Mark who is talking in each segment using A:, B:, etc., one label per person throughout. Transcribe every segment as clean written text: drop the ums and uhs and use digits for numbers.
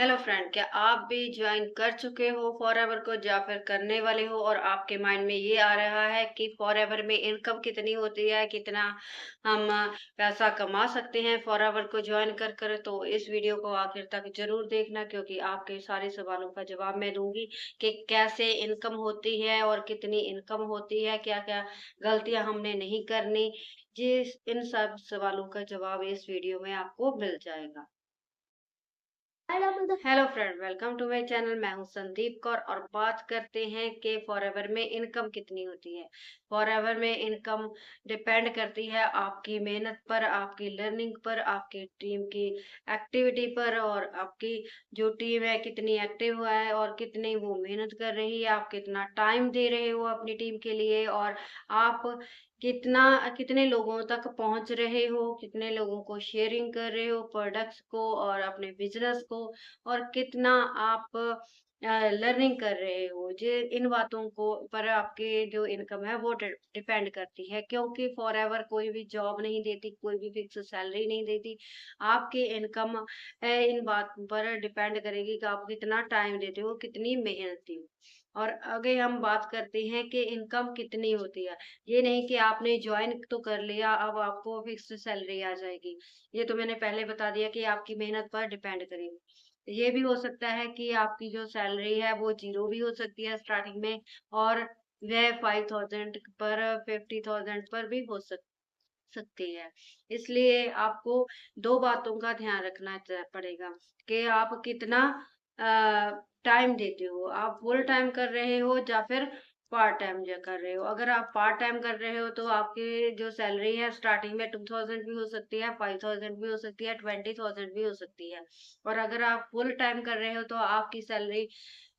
A: Hello friend, क्या आप भी ज्वाइन कर चुके हो फॉरएवर को या फिर करने वाले हो और आपके माइंड में ये आ रहा है कि फॉरएवर में इनकम कितनी होती है, कितना हम पैसा कमा सकते हैं फॉरएवर को ज्वाइन कर कर। तो इस वीडियो को आखिर तक जरूर देखना, क्योंकि आपके सारे सवालों का जवाब मैं दूंगी कि कैसे इनकम होती है और कितनी इनकम होती है, क्या क्या गलतियां हमने नहीं करनी। जी, इन सब सवालों का जवाब इस वीडियो में आपको मिल जाएगा। Hello friend, welcome to my channel. मैं हूं संदीप कौर और बात करते हैं कि फॉरएवर में इनकम कितनी होती है। फॉरएवर में इनकम डिपेंड करती है आपकी मेहनत पर, आपकी लर्निंग पर, आपकी टीम की एक्टिविटी पर, और आपकी जो टीम है कितनी एक्टिव हुआ है और कितनी वो मेहनत कर रही है, आप कितना टाइम दे रहे हो अपनी टीम के लिए, और आप कितने लोगों तक पहुंच रहे हो, कितने लोगों को शेयरिंग कर रहे हो प्रोडक्ट्स को और अपने बिजनेस को, और कितना आप लर्निंग कर रहे हो। जे इन बातों को पर आपके जो इनकम है वो डिपेंड करती है, क्योंकि फॉरएवर कोई भी जॉब नहीं देती, कोई भी फिक्स सैलरी नहीं देती। आपकी इनकम इन बात पर डिपेंड करेगी कि आप कितना टाइम देते हो, कितनी मेहनती हो। और आगे हम बात करते हैं कि इनकम कितनी होती है। ये नहीं कि आपने ज्वाइन तो कर लिया, अब आपको फिक्स सैलरी आ जाएगी। ये तो मैंने पहले बता दिया कि आपकी मेहनत पर डिपेंड करेगी। ये भी हो सकता है कि आपकी जो सैलरी है वो जीरो भी हो सकती है स्टार्टिंग में, और वह 5,000 पर, 50,000 पर भी हो सकती है। इसलिए आपको दो बातों का ध्यान रखना पड़ेगा कि आप कितना टाइम देते हो, आप फुल टाइम कर रहे हो या फिर पार्ट टाइम जो कर रहे हो। अगर आप पार्ट टाइम कर रहे हो तो आपकी जो सैलरी है स्टार्टिंग में 2,000 भी हो सकती है, 5,000 भी हो सकती है, 20,000 भी हो सकती है। और अगर आप फुल टाइम कर रहे हो तो आपकी सैलरी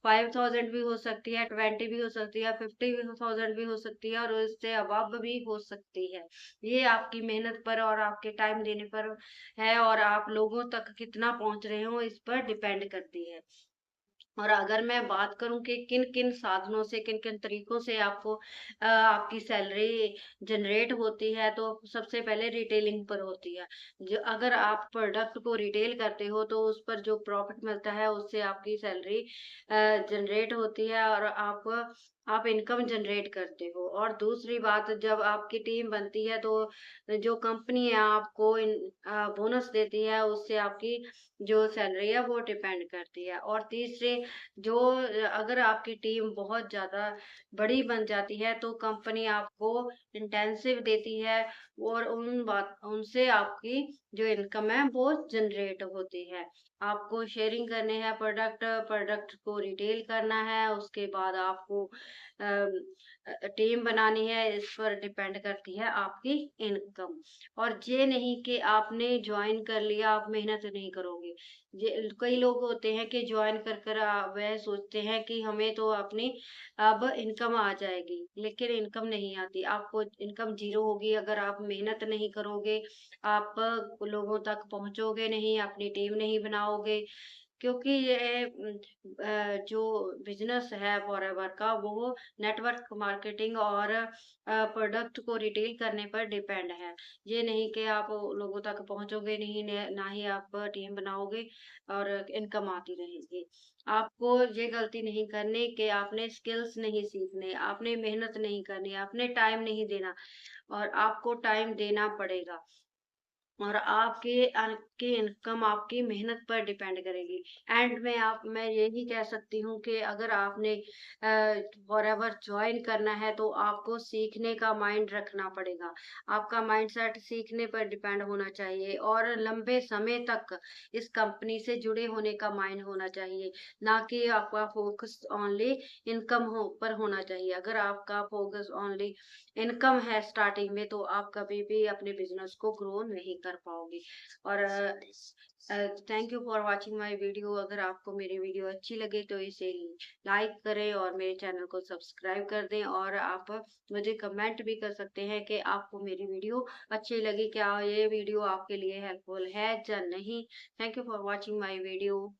A: 5,000 भी हो सकती है, 20 भी हो सकती है, 50,000 भी हो सकती है, और इससे अबव भी हो सकती है। ये आपकी मेहनत पर और आपके टाइम देने पर है, और आप लोगों तक कितना पहुंच रहे हो इस पर डिपेंड करती है। और अगर मैं बात करूं कि किन किन साधनों से, किन किन तरीकों से आपको आपकी सैलरी जनरेट होती है, तो सबसे पहले रिटेलिंग पर होती है। जो अगर आप प्रोडक्ट को रिटेल करते हो तो उस पर जो प्रॉफिट मिलता है उससे आपकी सैलरी जनरेट होती है, और आप इनकम जनरेट करते हो। और दूसरी बात, जब आपकी टीम बनती है तो जो कंपनी है आपको बोनस देती है, उससे आपकी जो सैलरी है वो डिपेंड करती है। और तीसरे, जो अगर आपकी टीम बहुत ज्यादा बड़ी बन जाती है तो कंपनी आपको इंटेंसिव देती है, और उनसे आपकी जो इनकम है वो जनरेट होती है। आपको शेयरिंग करने हैं प्रोडक्ट को रिटेल करना है, उसके बाद आपको टीम बनानी है, इस पर डिपेंड करती है आपकी इनकम। और ये नहीं कि आपने ज्वाइन कर लिया आप मेहनत नहीं करोगे। ये कई लोग होते हैं कि ज्वाइन कर कर वह सोचते हैं कि हमें तो अपनी अब इनकम आ जाएगी, लेकिन इनकम नहीं आती। आपको इनकम जीरो होगी अगर आप मेहनत नहीं करोगे, आप लोगों तक पहुंचोगे नहीं, अपनी टीम नहीं बनाओगे। क्योंकि ये जो बिजनेस है फॉरएवर का, वो नेटवर्क मार्केटिंग और प्रोडक्ट को रिटेल करने पर डिपेंड है। ये नहीं कि आप लोगों तक पहुंचोगे नहीं, ना ही आप टीम बनाओगे और इनकम आती रहेगी। आपको ये गलती नहीं करनी कि आपने स्किल्स नहीं सीखने, आपने मेहनत नहीं करनी, आपने टाइम नहीं देना, और आपको टाइम देना पड़ेगा। और आपकी इनकम आपकी मेहनत पर डिपेंड करेगी। एंड में आप मैं यही कह सकती हूँ कि अगर आपने फॉरएवर ज्वाइन करना है तो आपको सीखने का माइंड रखना पड़ेगा। आपका माइंडसेट सीखने पर डिपेंड होना चाहिए, और लंबे समय तक इस कंपनी से जुड़े होने का माइंड होना चाहिए, ना कि आपका फोकस ओनली इनकम पर होना चाहिए। अगर आपका फोकस ओनली इनकम है स्टार्टिंग में, तो आप कभी भी अपने बिजनेस को ग्रो नहीं कर पाओगे। और thank you for watching my video. अगर आपको मेरी वीडियो अच्छी लगे तो इसे लाइक करें और मेरे चैनल को सब्सक्राइब कर दें, और आप मुझे कमेंट भी कर सकते हैं कि आपको मेरी वीडियो अच्छी लगी, क्या ये वीडियो आपके लिए हेल्पफुल है या नहीं। Thank you for watching my video.